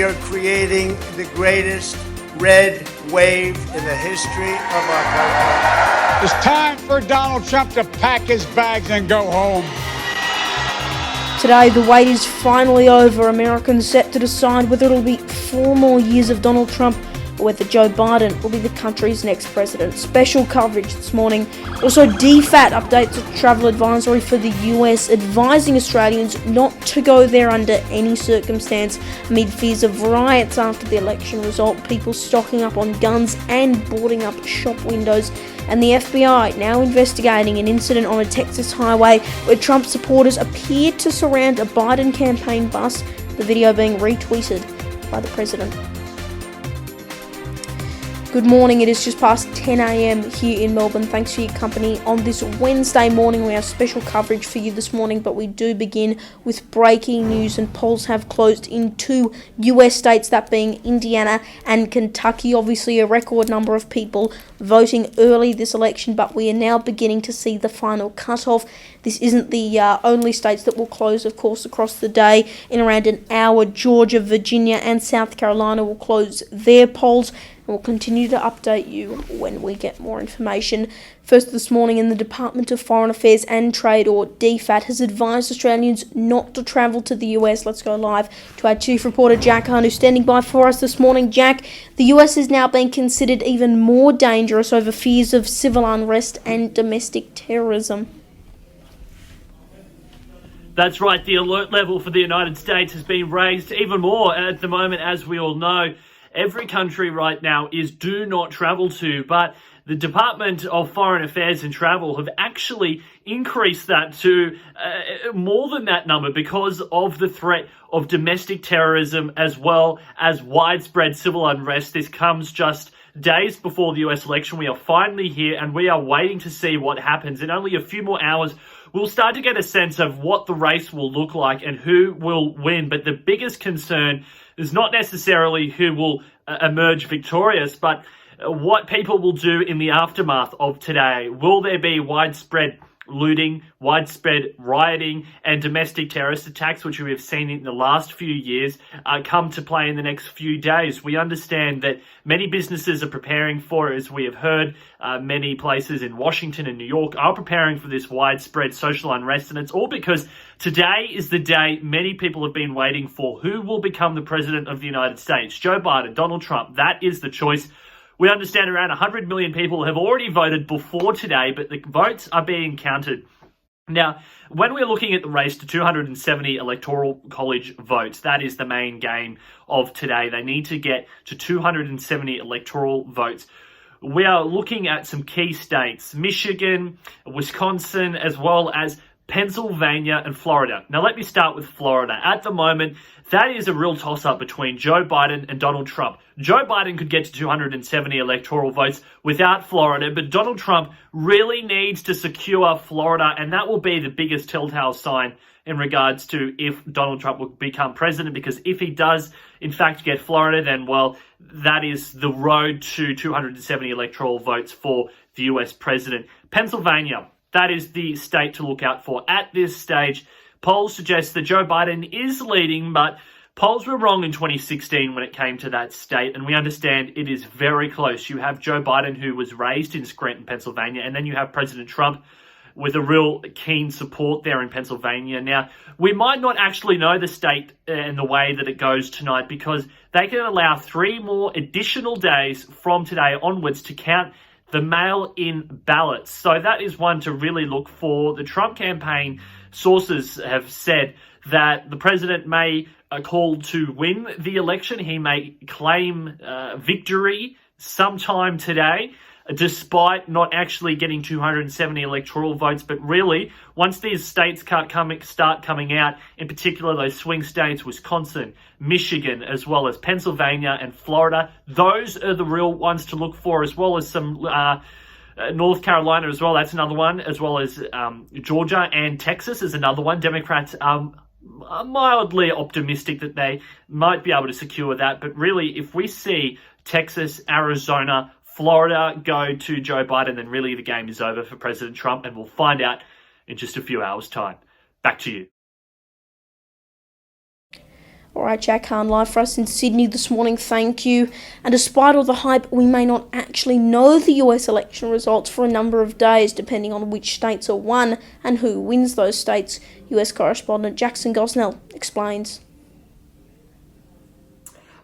we are creating the greatest red wave in the history of our country. It's time for Donald Trump to pack his bags and go home. Today, the wait is finally over. Americans set to decide whether it'll be 4 more years of Donald Trump or whether Joe Biden will be the country's next president. Special coverage this morning. Also, DFAT updates a travel advisory for the US, advising Australians not to go there under any circumstance amid fears of riots after the election result, people stocking up on guns and boarding up shop windows. And the FBI now investigating an incident on a Texas highway where Trump supporters appeared to surround a Biden campaign bus, the video being retweeted by the president. Good morning, it is just past 10 a.m. here in Melbourne. Thanks for your company on this Wednesday morning. We have special coverage for you this morning, but we do begin with breaking news, and polls have closed in 2 US states, that being Indiana and Kentucky. Obviously a record number of people voting early this election, but we are now beginning to see the final cutoff. This isn't the only states that will close, of course, across the day. In around an hour, Georgia, Virginia and South Carolina will close their polls. We'll continue to update you when we get more information. First this morning, in the Department of Foreign Affairs and Trade, or DFAT, has advised Australians not to travel to the US. Let's go live to our chief reporter, Jack Hunt, who's standing by for us this morning. Jack, the US is now being considered even more dangerous over fears of civil unrest and domestic terrorism. That's right, the alert level for the United States has been raised even more at the moment, as we all know. Every country right now is do not travel to, but the Department of Foreign Affairs and Travel have actually increased that to more than that number because of the threat of domestic terrorism as well as widespread civil unrest. This comes just days before the US election. We are finally here and we are waiting to see what happens. In only a few more hours, we'll start to get a sense of what the race will look like and who will win. But the biggest concern is not necessarily who will emerge victorious, but what people will do in the aftermath of today. Will there be widespread looting, widespread rioting and domestic terrorist attacks, which we have seen in the last few years, come to play in the next few days? We understand that many businesses are preparing for it, as we have heard. Many places in Washington and New York are preparing for this widespread social unrest, and it's all because today is the day many people have been waiting for. Who will become the president of the United States? Joe Biden, Donald Trump, that is the choice. We understand around 100 million people have already voted before today, but the votes are being counted. Now, when we're looking at the race to 270 electoral college votes, that is the main game of today. They need to get to 270 electoral votes. We are looking at some key states, Michigan, Wisconsin, as well as Pennsylvania and Florida. Now, let me start with Florida. At the moment, that is a real toss-up between Joe Biden and Donald Trump. Joe Biden could get to 270 electoral votes without Florida, but Donald Trump really needs to secure Florida, and that will be the biggest telltale sign in regards to if Donald Trump will become president, because if he does, in fact, get Florida, then, well, that is the road to 270 electoral votes for the US president. Pennsylvania. That is the state to look out for. At this stage, polls suggest that Joe Biden is leading, but polls were wrong in 2016 when it came to that state, and we understand it is very close. You have Joe Biden, who was raised in Scranton, Pennsylvania, and then you have President Trump with a real keen support there in Pennsylvania. Now, we might not actually know the state and the way that it goes tonight because they can allow 3 more additional days from today onwards to count the mail-in ballots. So that is one to really look for. The Trump campaign sources have said that the president may call to win the election. He may claim victory sometime today, despite not actually getting 270 electoral votes. But really, once these states start coming out, in particular those swing states, Wisconsin, Michigan, as well as Pennsylvania and Florida, those are the real ones to look for, as well as some North Carolina as well. That's another one, as well as Georgia and Texas is another one. Democrats are mildly optimistic that they might be able to secure that. But really, if we see Texas, Arizona, Florida go to Joe Biden, then really the game is over for President Trump, and we'll find out in just a few hours' time. Back to you. Alright, Jack Hahn live for us in Sydney this morning, thank you. And despite all the hype, we may not actually know the US election results for a number of days, depending on which states are won and who wins those states. US correspondent Jackson Gosnell explains.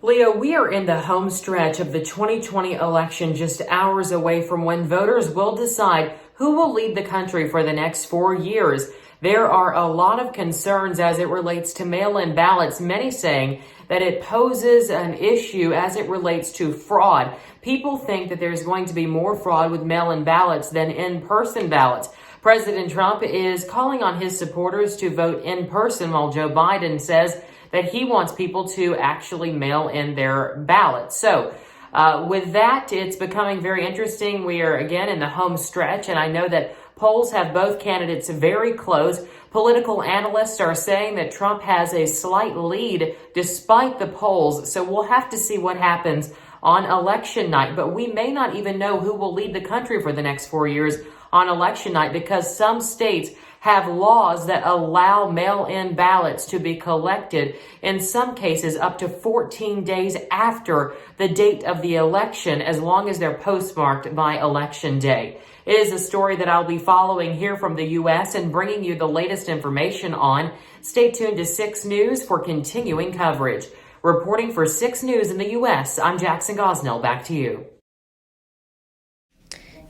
Leo, we are in the home stretch of the 2020 election, just hours away from when voters will decide who will lead the country for the next 4 years. There are a lot of concerns as it relates to mail-in ballots, many saying that it poses an issue as it relates to fraud. People think that there's going to be more fraud with mail-in ballots than in-person ballots. President Trump is calling on his supporters to vote in person, while Joe Biden says that he wants people to actually mail in their ballots. So with that, it's becoming very interesting. We are again in the home stretch, and I know that polls have both candidates very close. Political analysts are saying that Trump has a slight lead despite the polls. So we'll have to see what happens on election night. But we may not even know who will lead the country for the next 4 years on election night, because some states have laws that allow mail-in ballots to be collected, in some cases up to 14 days after the date of the election, as long as they're postmarked by Election Day. It is a story that I'll be following here from the U.S. and bringing you the latest information on. Stay tuned to 6 News for continuing coverage. Reporting for 6 News in the U.S., I'm Jackson Gosnell. Back to you.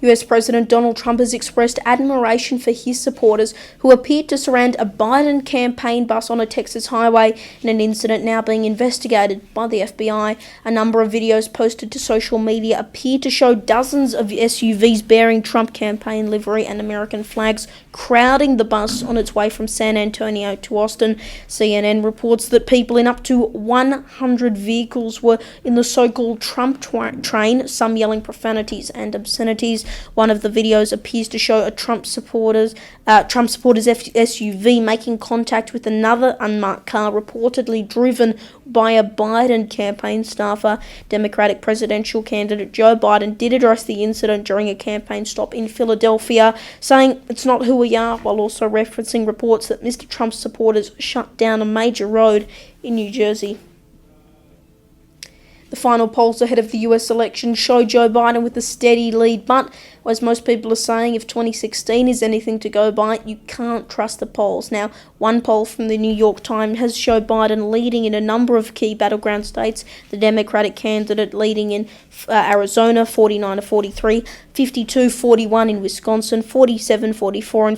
US President Donald Trump has expressed admiration for his supporters who appeared to surround a Biden campaign bus on a Texas highway in an incident now being investigated by the FBI. A number of videos posted to social media appear to show dozens of SUVs bearing Trump campaign livery and American flags crowding the bus on its way from San Antonio to Austin. CNN reports that people in up to 100 vehicles were in the so-called Trump train, some yelling profanities and obscenities. One of the videos appears to show a Trump supporters SUV making contact with another unmarked car reportedly driven by a Biden campaign staffer. Democratic presidential candidate Joe Biden did address the incident during a campaign stop in Philadelphia, saying it's not who we are, while also referencing reports that Mr. Trump's supporters shut down a major road in New Jersey. The final polls ahead of the US election show Joe Biden with a steady lead, but as most people are saying, if 2016 is anything to go by, you can't trust the polls. Now, one poll from the New York Times has shown Biden leading in a number of key battleground states, the Democratic candidate leading in Arizona 49-43, 52-41 in Wisconsin, 47-44 in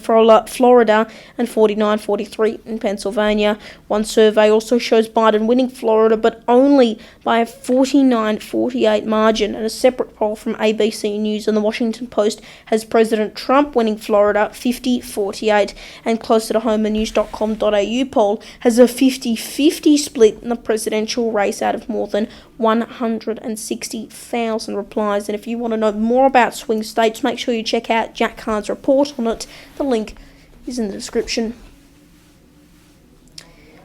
Florida, and 49-43 in Pennsylvania. One survey also shows Biden winning Florida, but only by a 49-48 margin, and a separate poll from ABC News and the Washington Post has President Trump winning Florida 50-48, and closer to home, a news.com.au poll has a 50-50 split in the presidential race out of more than 160,000 replies. And if you want to know more about swing states, make sure you check out Jack Hahn's report on it. The link is in the description.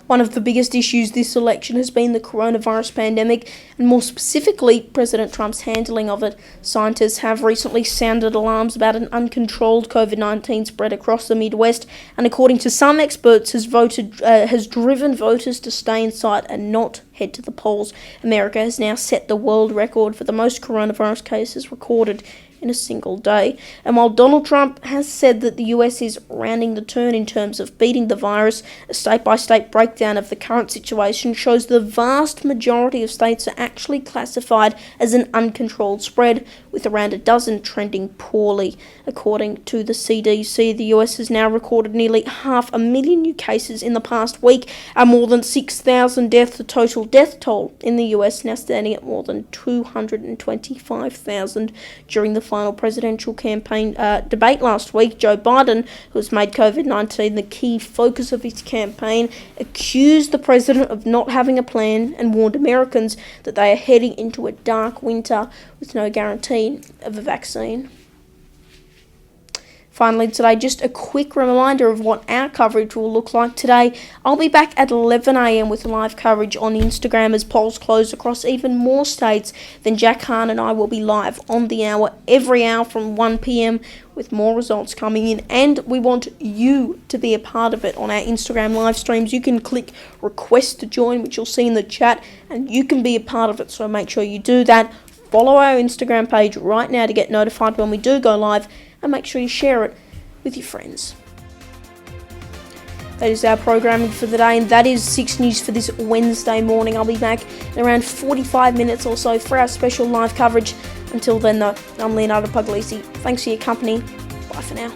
One of the biggest issues this election has been the coronavirus pandemic, and more specifically, President Trump's handling of it. Scientists have recently sounded alarms about an uncontrolled COVID-19 spread across the Midwest, and according to some experts, has driven voters to stay inside and not head to the polls. America has now set the world record for the most coronavirus cases recorded in a single day. And while Donald Trump has said that the US is rounding the turn in terms of beating the virus, a state-by-state breakdown of the current situation shows the vast majority of states are actually classified as an uncontrolled spread, with around a dozen trending poorly. According to the CDC, the US has now recorded nearly 500,000 new cases in the past week, and more than 6,000 deaths. The total death toll in the US now standing at more than 225,000. During the final presidential campaign debate last week, Joe Biden, who has made COVID-19 the key focus of his campaign, accused the president of not having a plan and warned Americans that they are heading into a dark winter with no guarantee of a vaccine. Finally today, just a quick reminder of what our coverage will look like today. I'll be back at 11 a.m. with live coverage on Instagram as polls close across even more states. Then Jack Hahn and I will be live on the hour every hour from 1 p.m. with more results coming in. And we want you to be a part of it on our Instagram live streams. You can click request to join, which you'll see in the chat, and you can be a part of it. So make sure you do that. Follow our Instagram page right now to get notified when we do go live, and make sure you share it with your friends. That is our programming for the day, and that is 6 News for this Wednesday morning. I'll be back in around 45 minutes or so for our special live coverage. Until then, though, I'm Leonardo Puglisi. Thanks for your company. Bye for now.